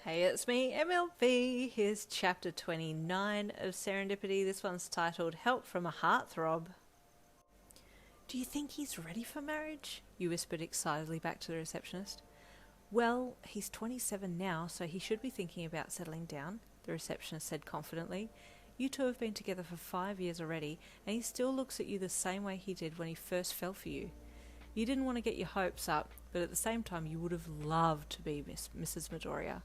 Hey, it's me, MLB. Here's chapter 29 of Serendipity. This one's titled Help from a Heartthrob. Do you think he's ready for marriage? You whispered excitedly back to the receptionist. Well, he's 27 now, so he should be thinking about settling down, the receptionist said confidently. You two have been together for 5 years already, and he still looks at you the same way he did when he first fell for you. You didn't want to get your hopes up, but at the same time you would have loved to be Mrs. Midoriya.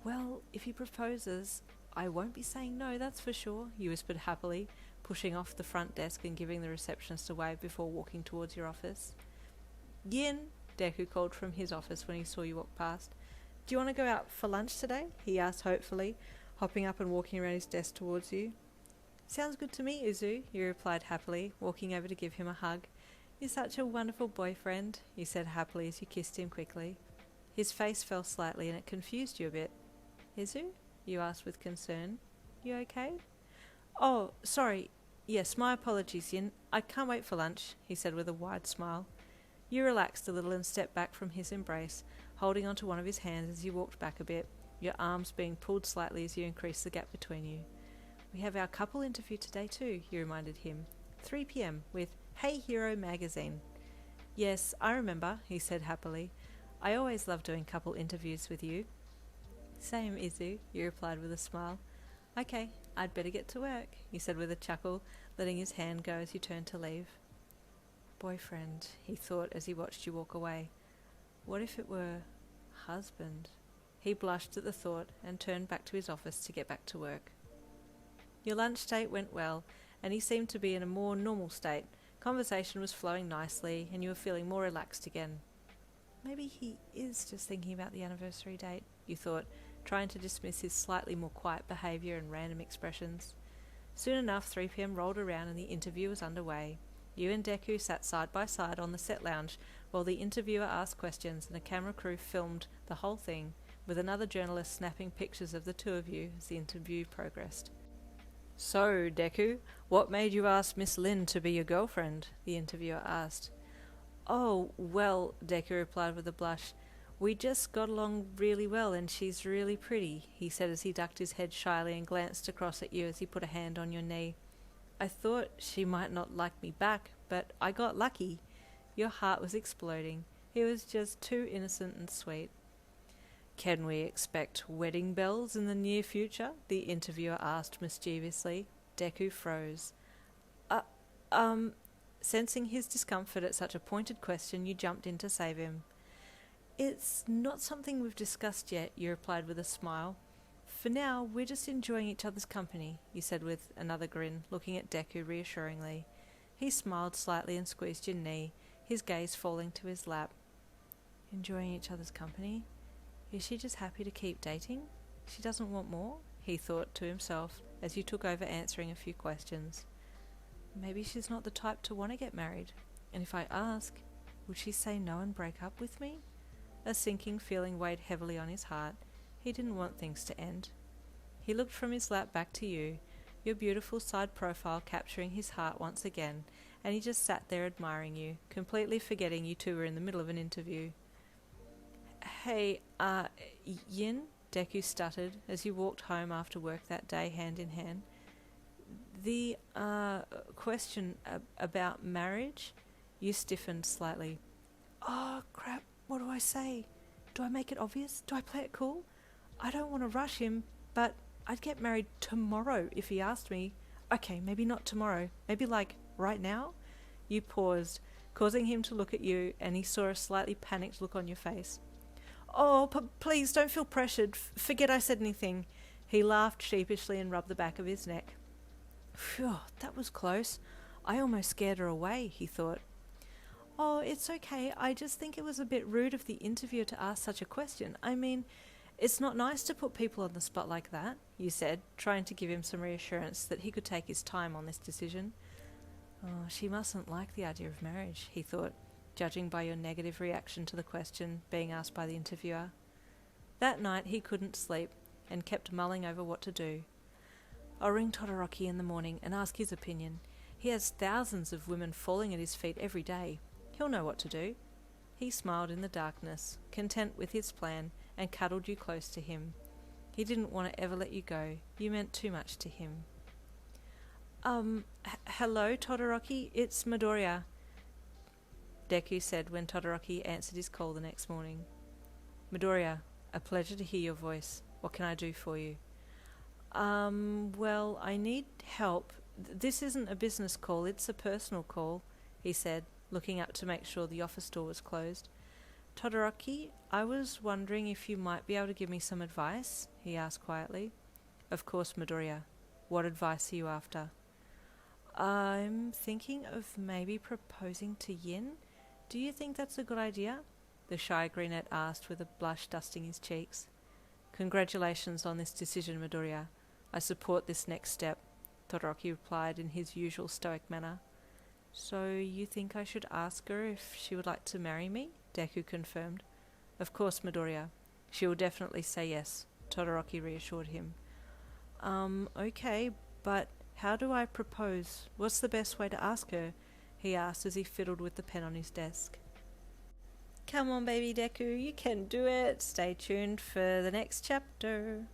Well, if he proposes, I won't be saying no, that's for sure, you whispered happily, pushing off the front desk and giving the receptionist a wave before walking towards your office. Yin, Deku called from his office when he saw you walk past. Do you want to go out for lunch today? He asked hopefully, hopping up and walking around his desk towards you. Sounds good to me, Izu, you replied happily, walking over to give him a hug. You're such a wonderful boyfriend, you said happily as you kissed him quickly. His face fell slightly and it confused you a bit. Izu? You asked with concern. You okay? Oh, sorry. Yes, my apologies, Yin. I can't wait for lunch, he said with a wide smile. You relaxed a little and stepped back from his embrace, holding onto one of his hands as you walked back a bit, your arms being pulled slightly as you increased the gap between you. We have our couple interview today too, he reminded him. 3 p.m. with Hey Hero magazine. Yes, I remember, he said happily. I always love doing couple interviews with you. Same, Izu, you replied with a smile. Okay, I'd better get to work, he said with a chuckle, letting his hand go as you turned to leave. Boyfriend, he thought as he watched you walk away. What if it were husband? He blushed at the thought and turned back to his office to get back to work. Your lunch date went well, and he seemed to be in a more normal state. Conversation was flowing nicely, and you were feeling more relaxed again. Maybe he is just thinking about the anniversary date, you thought, trying to dismiss his slightly more quiet behaviour and random expressions. Soon enough, 3 p.m. rolled around and the interview was underway. You and Deku sat side by side on the set lounge while the interviewer asked questions and a camera crew filmed the whole thing, with another journalist snapping pictures of the two of you as the interview progressed. So, Deku, what made you ask Miss Lin to be your girlfriend? The interviewer asked. Oh, well, Deku replied with a blush. We just got along really well and she's really pretty, he said as he ducked his head shyly and glanced across at you as he put a hand on your knee. I thought she might not like me back, but I got lucky. Your heart was exploding. He was just too innocent and sweet. Can we expect wedding bells in the near future? The interviewer asked mischievously. Deku froze. Sensing his discomfort at such a pointed question, you jumped in to save him. It's not something we've discussed yet, you replied with a smile. For now, we're just enjoying each other's company, you said with another grin, looking at Deku reassuringly. He smiled slightly and squeezed your knee, his gaze falling to his lap. Enjoying each other's company? Is she just happy to keep dating? She doesn't want more? He thought to himself as you took over answering a few questions. Maybe she's not the type to want to get married, and if I ask, would she say no and break up with me? A sinking feeling weighed heavily on his heart. He didn't want things to end. He looked from his lap back to you, your beautiful side profile capturing his heart once again, and he just sat there admiring you, completely forgetting you two were in the middle of an interview. Hey, Yin? Deku stuttered as you walked home after work that day hand in hand. The, question about marriage? You stiffened slightly. Oh, crap. What do I say? Do I make it obvious? Do I play it cool? I don't want to rush him, but I'd get married tomorrow if he asked me. Okay, maybe not tomorrow. Maybe like right now? You paused, causing him to look at you, and he saw a slightly panicked look on your face. Oh, please don't feel pressured. Forget I said anything. He laughed sheepishly and rubbed the back of his neck. Phew, that was close. I almost scared her away, he thought. Oh, it's okay. I just think it was a bit rude of the interviewer to ask such a question. I mean, it's not nice to put people on the spot like that, you said, trying to give him some reassurance that he could take his time on this decision. Oh, she mustn't like the idea of marriage, he thought, judging by your negative reaction to the question being asked by the interviewer. That night he couldn't sleep and kept mulling over what to do. I'll ring Todoroki in the morning and ask his opinion. He has thousands of women falling at his feet every day. He'll know what to do. He smiled in the darkness, content with his plan, and cuddled you close to him. He didn't want to ever let you go. You meant too much to him. Hello, Todoroki. It's Midoriya, Deku said when Todoroki answered his call the next morning. Midoriya, a pleasure to hear your voice. What can I do for you? Well, I need help. This isn't a business call, it's a personal call, he said, looking up to make sure the office door was closed. Todoroki, I was wondering if you might be able to give me some advice, he asked quietly. Of course, Midoriya. What advice are you after? I'm thinking of maybe proposing to Yin. Do you think that's a good idea? The shy brunette asked with a blush dusting his cheeks. Congratulations on this decision, Midoriya. I support this next step, Todoroki replied in his usual stoic manner. So you think I should ask her if she would like to marry me? Deku confirmed. Of course, Midoriya. She will definitely say yes, Todoroki reassured him. Okay, but how do I propose? What's the best way to ask her? He asked as he fiddled with the pen on his desk. Come on, baby Deku, you can do it. Stay tuned for the next chapter.